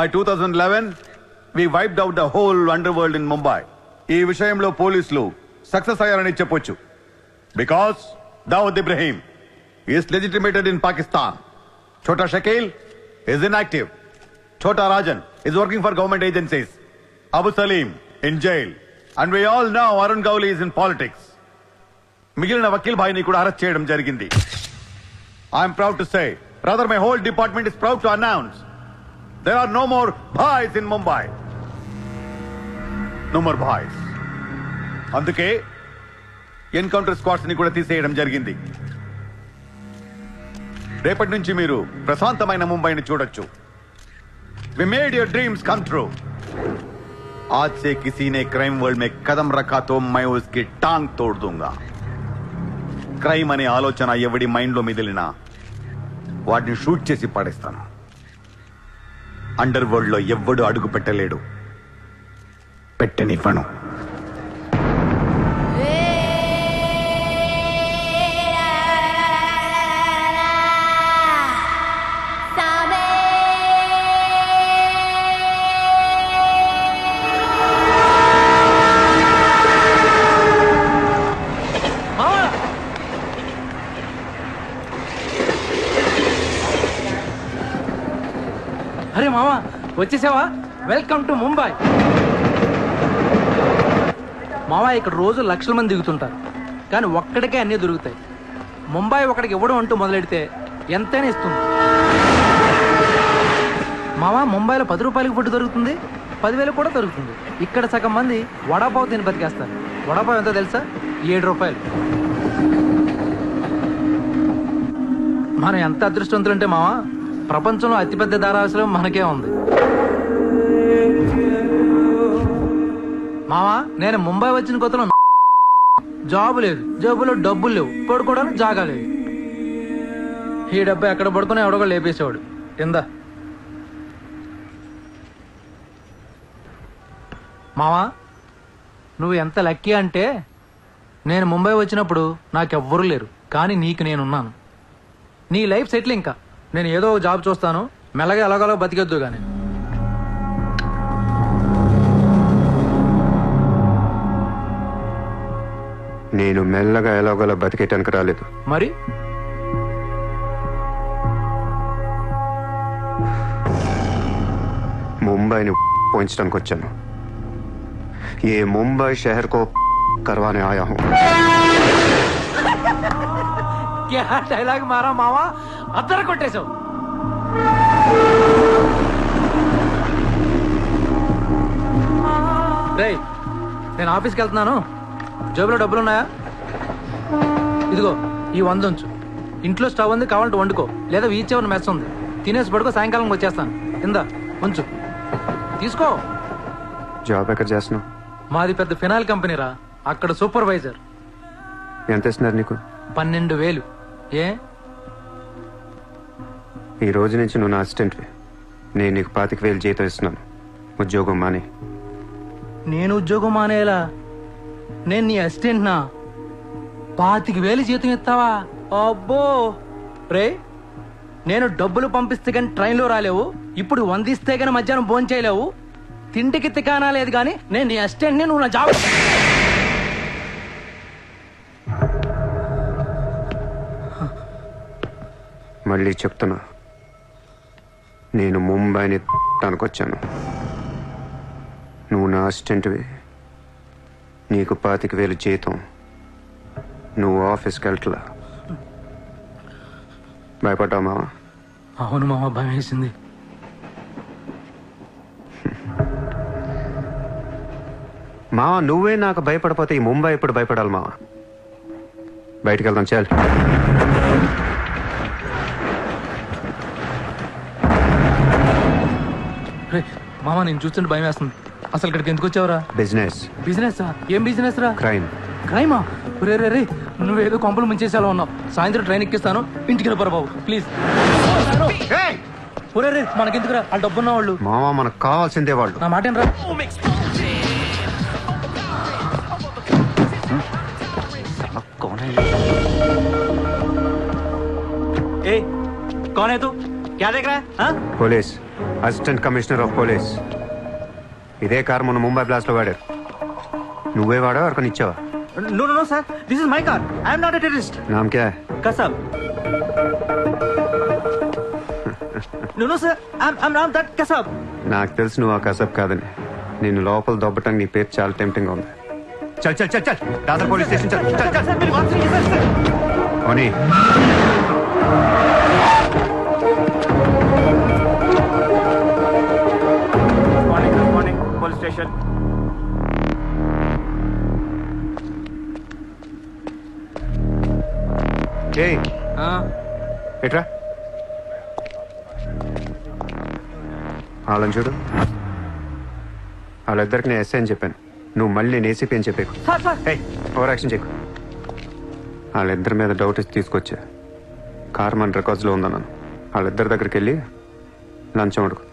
By 2011, we wiped out the whole underworld in Mumbai. ఈ విషయంలో పోలీసులు సక్సెస్ అయ్యారని చెప్పొచ్చు. Because Dawood Ibrahim is legitimated in Pakistan. Chota Shakil is inactive. Chota Rajan is working for government agencies. Abu Salim in jail. And we all know Arun Gowli is in politics. మిగిలిన వకీల్ భాయ్ని కూడా arrest చేయడం జరిగింది. I'm proud to say, rather my whole department is proud to announce, there are no more bhais in Mumbai. No more bhais. అందుకే encounter squads ని కూడా తీసేయడం జరిగింది. రేపటి నుంచి మీరు ప్రశాంతమైన ముంబైని చూడొచ్చు. We made your dreams come true. आज से किसी ने क्राइम वर्ल्ड में कदम रखा तो मैं उसकी टांग तोड़ दूंगा. క్రైమ్ అనే ఆలోచన ఎవడి మైండ్ లో మిగిలినా వాటిని షూట్ చేసి పడేస్తాను. అండర్ వరల్డ్ లో ఎవ్వడు అడుగు పెట్టలేడు, పెట్టనివ్వను. అరే మామా వచ్చేసావా? Welcome to Mumbai. మామా ఇక్కడ రోజు లక్షల మంది దిగుతుంటారు, కానీ ఒక్కడికే అన్నీ దొరుకుతాయి. ముంబై ఒకడికి ఇవ్వడం అంటూ మొదలెడితే ఎంతైనా ఇస్తుంది. మామా ముంబైలో 10 రూపాయలకి ఫుడ్ దొరుకుతుంది, 10,000 కూడా దొరుకుతుంది. ఇక్కడ సగం మంది వడాపావు తిని బతికేస్తారు. వడాపావు ఎంతో తెలుసా? 7 రూపాయలు. మనం ఎంత అదృష్టవంతులంటే మావా, ప్రపంచంలో అతిపెద్ద ధారావాసం మనకే ఉంది. మావా నేను ముంబై వచ్చిన కొత్తలో జాబు లేదు, జేబులో డబ్బులు లేవు, పడుకోవడానికి జాగా లేదు. ఈ డబ్బు ఎక్కడ పడుకుని ఎవడో లేపేసేవాడు. కింద మావా నువ్వు ఎంత లక్కీ అంటే, నేను ముంబై వచ్చినప్పుడు నాకెవ్వరూ లేరు, కానీ నీకు నేనున్నాను. నీ లైఫ్ సెటిల్. ఇంకా నేను ఏదో జాబ్ చూస్తాను, మెల్లగా ఎలాగోలా బతికొద్దు. కానీ నేను మెల్లగా ఎలాగోలా బతికేటానికి రాలేదు. మరి ముంబైని పోయించడానికి వచ్చాను. ఏ ముంబై షహర్ కో కర్వానే ఆయా హూ. క్యా డైలాగ్ మారా మావా, అద్దర కొట్టేశావు. రేయ్ నేను ఆఫీస్కి వెళ్తున్నాను, జేబులో డబ్బులున్నాయా? ఇదిగో ఈ 100 ఉంచు. ఇంట్లో స్టవ్ ఉంది, కావాలంటే వండుకో, లేదా వీచేవన్న మెస్ ఉంది, తినేసి పడుకో, సాయంకాలం వచ్చేస్తాను. ఇందా ఉంచు, తీసుకో. జాబ్ ఎక్కడ చేస్తున్నావు? మాది పెద్ద ఫినాయిల్ కంపెనీ రా, అక్కడ సూపర్వైజర్. ఎంత ఇస్తున్నారు నీకు? 12,000. ఏ ఈ రోజు నుంచి నువ్వు నా అసిస్టెంట్వి. నేను నీకు 25,000 జీతం ఇస్తున్నాను. ఉద్యోగం మానే. నేను ఉద్యోగం మానేలా? నేను నీ అసిస్టెంట్నా? 25,000 జీతం ఇస్తావా? అబ్బో రే, నేను డబ్బులు పంపిస్తే కానీ ట్రైన్లో రాలేవు, ఇప్పుడు 100 ఇస్తే కానీ మధ్యాహ్నం భోజనం చేయలేవు, తిండికి తికానా లేదు. కానీ నేను నీ అసిస్టెంట్ని, నువ్వు నా జాబ్. మళ్ళీ చెప్తున్నా, నేను ముంబైని తనకొచ్చాను. నువ్వు నా అసిస్టెంట్వి, నీకు 25,000 జీతం, నువ్వు ఆఫీస్కి వెళ్ళట్లా. భయపడ్డావు మావా? అవును మామ, భయం వేసింది. మావా నువ్వే నాకు భయపడిపోతే ఈ ముంబై ఎప్పుడు భయపడాలి మావా? బయటికి వెళ్దాం చాలు. మామ నేను చూస్తుంటే భయం వేస్తుంది. అసలు ఇక్కడికి ఎందుకు వచ్చావురా? బిజినెస్. బిజినెస్? ఏం బిజినెస్ రా? క్రైమ్. క్రైమా? రే రే రే, నువ్వేదో కొంపలు ముంచేసేలా ఉన్నావు. సాయంత్రం ట్రైన్ ఎక్కిస్తాను, ఇంటికి వెళ్ళిపోరా బాబు ప్లీజ్. ఒరే రే, మనకెందుకురా ఆ డబ్బున్న వాళ్ళు? మావా మనకు కావాల్సిందే వాళ్ళు. నా మాట రా. ए, कौन है तू? क्या देख रहा है? Police. Assistant commissioner of police. ఇదే కారు మొన్న ముంబై బ్లాస్ట్ లో వాడారు. నువ్వే వాడా ఎవరికొని ఇచ్చావా? No, no, no, sir. This is my car. I am not a terrorist. నామ్ క్యా high? Kasab. No, no, sir. I'm not that Kasab. నాకు తెలుసు నువ్వు ఆ కసబ్ కాదని. నిన్ను లోపల దొబ్బటం నీ పేరు చాలా టెంప్టింగ్ ఉంది. చల్ చల్ చల్ చల్ దాదర్ పోలీస్ స్టేషన్ చల్ చల్ చల్. Sir, मेरी बात सुनिए, sir. ఓనీ Good morning, police station. ఏయ్ ఎట్రా వాళ్ళని చూడు. వాళ్ళిద్దరికి నేను ఎస్ఐ అని చెప్పాను. నువ్వు మళ్ళీ నేను ఏసీపీ అని చెప్పాకు. Sir, sir. ఏయ్ ఓవర్ యాక్షన్ చేయకు. వాళ్ళిద్దరి మీద డౌట్ ఇచ్చి తీసుకొచ్చా. కార్ మన రికార్డ్స్లో ఉందన్నాను. వాళ్ళిద్దరి దగ్గరికి వెళ్ళి లంచం అడుగు.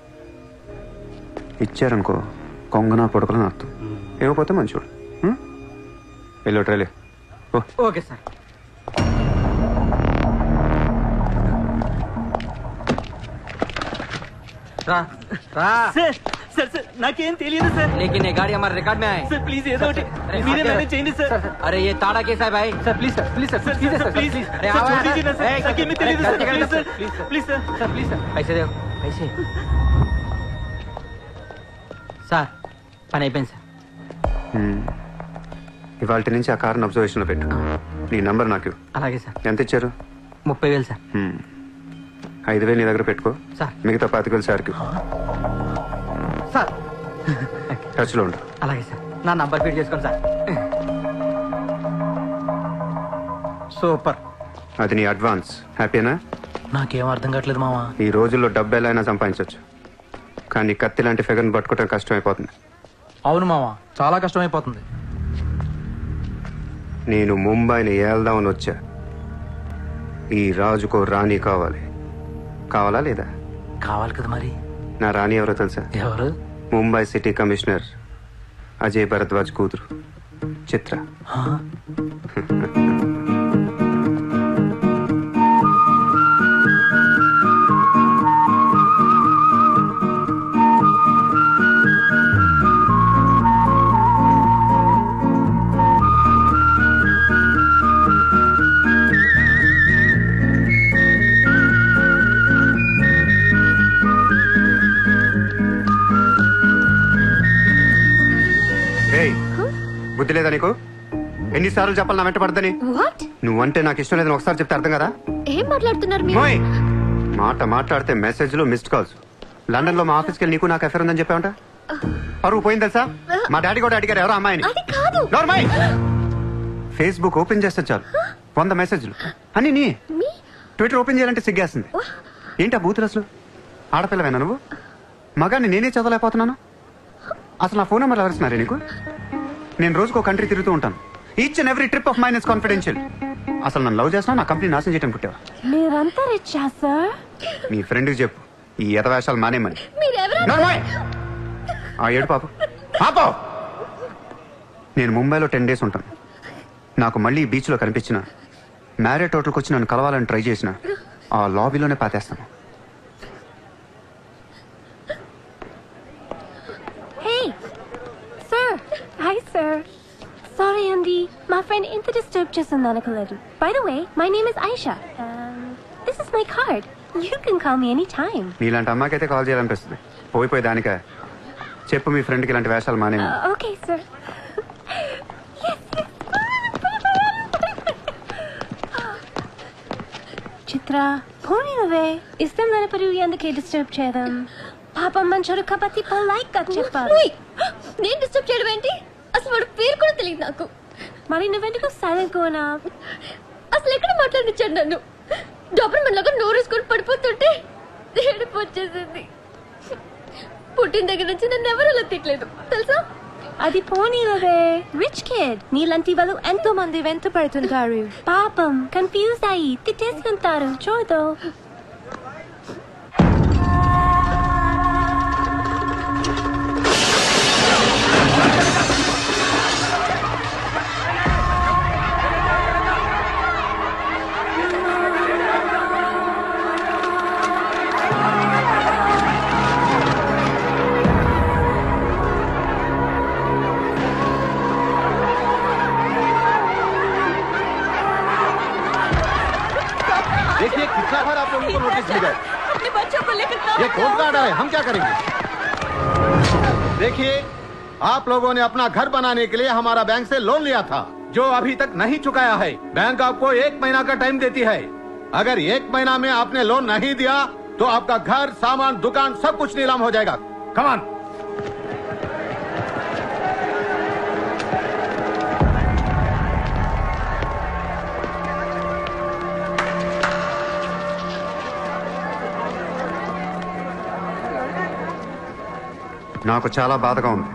ఇచ్చారనుకో కొంగనా పొడకలని అర్థం. ఏమైపోతే మంచోడు. వెళ్ళి ట్రైలే ఓ. Okay, sir. రా सर सर सर नाकेम తెలియదు సార్. लेकिन ये गाड़ी हमारे रिकॉर्ड में आए सर प्लीज ఏదో ఒకటి మీరే మేనేజ్ చేయండి సార్. अरे ये ताड़ा कैसा है भाई? Sir please sir please sir sir please sir please अरे सर आओ छोड़ यार. दीजिए ना सर. ए, नाकेम తెలియదు अरे, सर. गलती प्लीज कर sir please sir. Sir please sir पैसे दो पैसे సార్ పని అయిపోయింది సార్. ఇవాళ నుంచి ఆ కార్ని అబ్జర్వేషన్లో పెట్టు. నీ నంబర్ నాకు అలాగే సార్. ఎంత ఇచ్చారు? 30,000 సార్. 5,000 నీ దగ్గర పెట్టుకో. సార్. మిగతా 25,000 సార్కి సార్ టచ్లో ఉండు. అలాగే సార్. నా నంబర్ ఫీడ్ చేసుకోండి సార్. సూపర్. అది నీ అడ్వాన్స్. హ్యాపీనా? నాకేం అర్థం కావట్లేదు మావా. ఈ రోజుల్లో డబ్బు ఎలా అయినా సంపాదించవచ్చు, కానీ కత్తి లాంటి ఫిగర్ని పట్టుకోవడం కష్టం అయిపోతుంది. అవును మావా, చాలా కష్టం అయిపోతుంది. నేను ముంబైని ఏల్దామని వచ్చా. ఈ రాజుకో రాణి కావాలి. కావాలా లేదా? కావాలి కదా మరి. నా రాణి ఎవరో తెలుసా? ఎవరు? ముంబై సిటీ కమిషనర్ అజయ్ భరద్వాజ్ కూతురు చిత్ర. ఏయ్, బుద్ధి లేదా నీకు? ఎన్నిసార్లు చెప్పాలి నా వెంట పడదని? వాట్? నువ్వంటే నాకు ఇష్టం లేదని ఒకసారి చెప్తే అర్థం కదా? ఏం మాట్లాడుతున్నారు మీరు? మోయ్, మాట మాట్లాడితే మెసేజ్లు మిస్డ్ కాల్స్. లండన్ లో మా ఆఫీస్కి వెళ్ళి నీకు నాకు అఫేర్ ఉందని చెప్పావంట. పరువు పోయింది తెలుసా? మా డాడీ కూడా అడిగారు ఎవరో అమ్మాయిని. అది కాదు. నార్మల్ ఫేస్బుక్ ఓపెన్ చేస్తే చాలు 100 మెసేజ్లు అని నీ. మీ ట్విట్టర్ ఓపెన్ చేయాలంటే సిగ్గేస్తుంది. ఏంటి ఆ బూతులు అసలు? ఆడపిల్లవేనా నువ్వు? మగాన్ని నేనే చదవలేకపోతున్నాను. అసలు నా ఫోన్ నెంబర్ ఎవరిస్తున్నారే నీకు? నేను రోజుకో కంట్రీ తిరుగుతూ ఉంటాను. Each and every trip of mine is confidential. అసలు నన్ను లవ్ చేస్తున్నా, నా కంపెనీ నాశనం చేయడం పుట్టావా? మీరంతా రిచ్చా సార్? నీ ఫ్రెండ్కి చెప్పు ఈ ఎదవేషాలు మానేమని. మీరెవరు? నార్మల్ ఆ ఏడు పాప పాపో. నేను ముంబైలో 10 days ఉంటాను. నాకు మళ్ళీ బీచ్లో కనిపించిన మ్యారేట్ హోటల్కి వచ్చి నన్ను కలవాలని ట్రై చేసిన ఆ లాబీలోనే పాతేస్తాను. Hey sir. Hi sir. Sorry అండి, మా ఫ్రెండ్ ఇంత డిస్టర్బ్ చేస్తుంది అనుకోలేదు. By the way, my name is Aisha. This is my card. You can call me any time. నీలాంటి అమ్మాయికైతే కాల్ చేయాలనిపిస్తుంది. పోయిపోయి దానికా? చెప్పు మీ ఫ్రెండ్కి ఇలాంటి వేషాలు మానేమి. Okay sir. చిత్ర పోనీ నువ్వే ఇష్టం లేనప్పుడు ఎందుకే డిస్టర్బ్ చేయడం? పాపం మంచోడు కాబట్టి పొలైట్ గా చెప్పాలి. నేను డిస్టర్బ్ చేయడం ఏంటి? అసలు వాడు పేరు కూడా తెలియదు నాకు. మరి నువ్వెందుకు సైలెంట్ కోనా? అసలు ఎక్కడ మాట్లాడించాడు నన్ను? డాబర్మన్ లాగా నోరేసుకొని పడిపోతుంటే ఏడుపు వచ్చేసింది. పుట్టిన దగ్గర నుంచి నన్ను ఎవరు అలా తిట్టలేదు తెలుసా? అది పోనీ నువ్వే రిచ్ కిడ్. నీలాంటి వాళ్ళు ఎంతో మంది వెంట పడుతుంటారు. పాపం కన్ఫ్యూజ్ అయ్యి తిట్టేసుకుంటారు. చూడు. बार आप लोगों को नोटिस मिला है? अपने बच्चों को लेकर कहाँ ये कौन का ऑर्डर है? हम क्या करेंगे? देखिए, आप लोगों ने अपना घर बनाने के लिए हमारा बैंक से लोन लिया था, जो अभी तक नहीं चुकाया है। बैंक आपको 1 महीना का टाइम देती है। अगर 1 महीना में आपने लोन नहीं दिया तो आपका घर, सामान, दुकान सब कुछ नीलाम हो जाएगा। Come on. నాకు చాలా బాధగా ఉంది.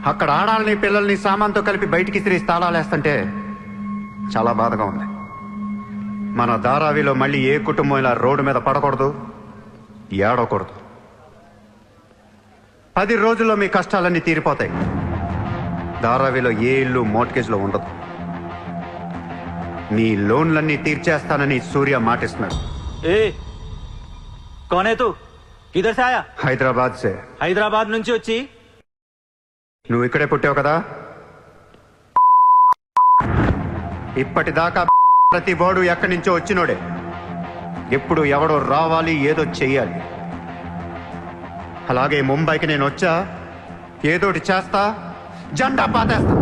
అక్కడ ఆడాలని పిల్లల్ని సామాన్తో కలిపి బయటికి తిరిగి తాళాలేస్తుంటే చాలా బాధగా ఉంది. మన ధారావిలో మళ్ళీ ఏ కుటుంబం ఇలా రోడ్డు మీద పడకూడదు, ఏడవకూడదు. 10 రోజుల్లో మీ కష్టాలన్నీ తీరిపోతాయి. ధారావిలో ఏ ఇల్లు మోర్ట్గేజ్లో ఉండదు. మీ లోన్లన్నీ తీర్చేస్తానని సూర్య మాటిస్తున్నాడు. ఏ कौन है तू? किधर से आया? హైదరాబాద్ సే. హైదరాబాద్ నుంచి వచ్చి నువ్వు ఇక్కడే పుట్టావు కదా. ఇప్పటిదాకా ప్రతి వాడు ఎక్కడి నుంచో వచ్చినోడే. ఎప్పుడు ఎవడో రావాలి, ఏదో చెయ్యాలి. అలాగే ముంబైకి నేను వచ్చా, ఏదోటి చేస్తా, జెండా పాతేస్తా.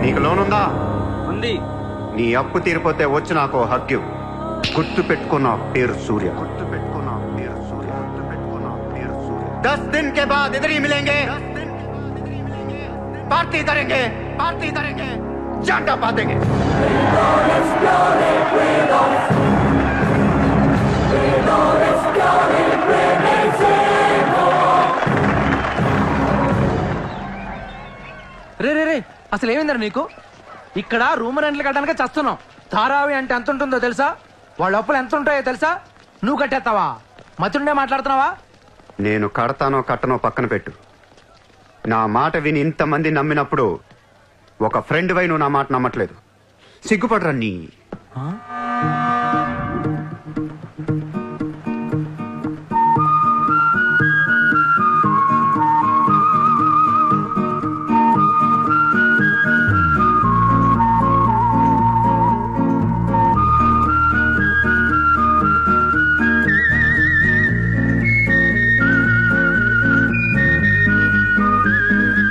నీకు లోనుందా? ఉంది. నీ అప్పు తీరిపోతే వచ్చి నాకు హక్కు. గుర్తు పెట్టుకున్న పేరు సూర్య. గుర్తు పెట్టుకున్న పేరు సూర్య. గుర్తు పెట్టుకున్న పేరు సూర్య. 10 दिन के बाद इधर ही मिलेंगे. पार्टी करेंगे, पार्टी करेंगे, झंडा पातेंगे. రే రే రే అసలు ఏమైందిరా నీకు? ఇక్కడ రూమ్ రెంట్లు కట్టడానికి చస్తున్నాం. ధారావి అంటే ఎంత ఉంటుందో తెలుసా? వాళ్ళ అప్పులు ఎంత ఉంటాయో తెలుసా? నువ్వు కట్టేస్తావా? మతుండే మాట్లాడుతున్నావా? నేను కడతానో కట్టనో పక్కన పెట్టు. నా మాట విని ఇంతమంది నమ్మినప్పుడు ఒక ఫ్రెండ్ వై నువ్వు నా మాట నమ్మట్లేదు. సిగ్గుపడరా నీ.